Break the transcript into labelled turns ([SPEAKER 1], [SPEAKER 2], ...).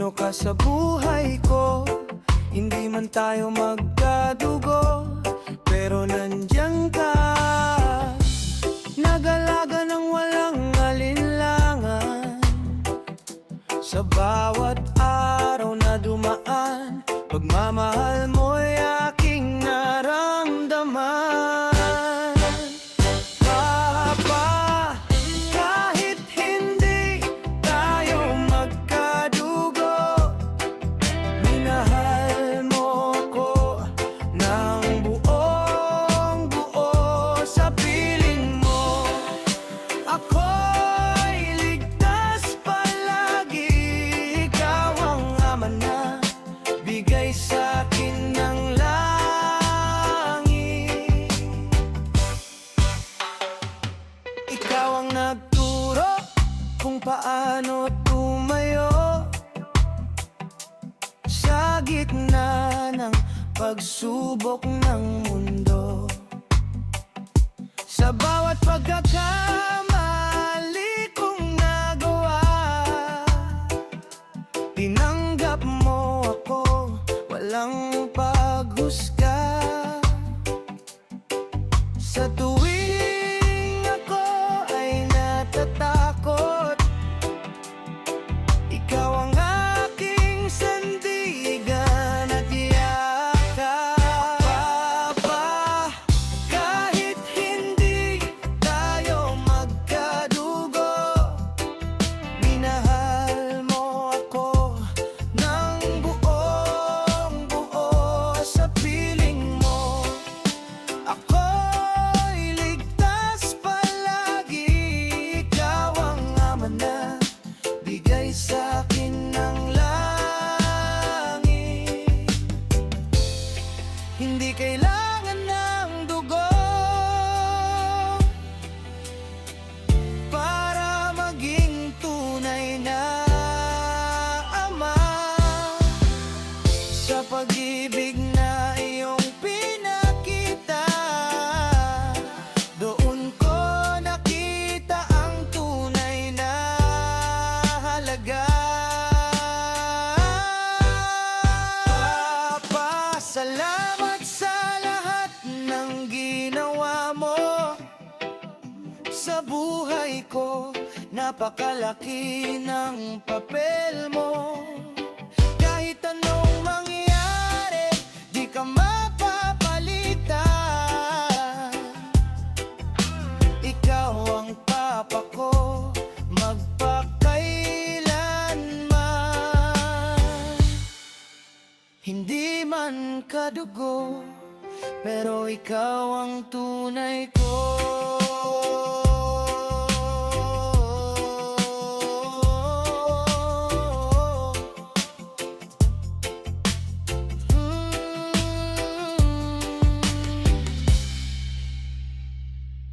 [SPEAKER 1] Sino ka sa buhay ko? Hindi man tayo magkadugo, pero nandiyan ka, nag-alaga ng walang alinlangan. Sa bawat araw na dumaan, pagmamahal mo'y aking naramdaman. Papa, kahit hindi tayo magkadugo, minahal mo ko ng buong buo. Sa piling mo, ako'y ligtas palagi. Ikaw ang ama na bigay sa'kin ng langit. Ikaw ang nagturo kung paano tumayo sa gitna ng pagsubok ng mundo. Sa bawat pagkakamali kong nagawa, tinanggap mo ako, walang paghusga. Sa tuwing ako ay natatakot, ikaw ang aking sandigan at yakap. Papa, kahit hindi tayo magkadugo, minahal mo ako ng buong buo. Sa piling mo, ako'y ligtas palagi. Ikaw ang ama na bigay sa'kin ng langit. Hindi kailangan ng dugo para maging tunay na ama. Sa pag-ibig na iyong pinakita, doon ko nakita ang tunay na halaga. Papa, salamat sa lahat ng ginawa mo sa buhay ko. Napakalaki ng papel mo. Kahit anong mangyari, di ka mapapalitan. Ikaw ang papa ko, magpakailanman. Hindi man kadugo, pero ikaw ang tunay ko.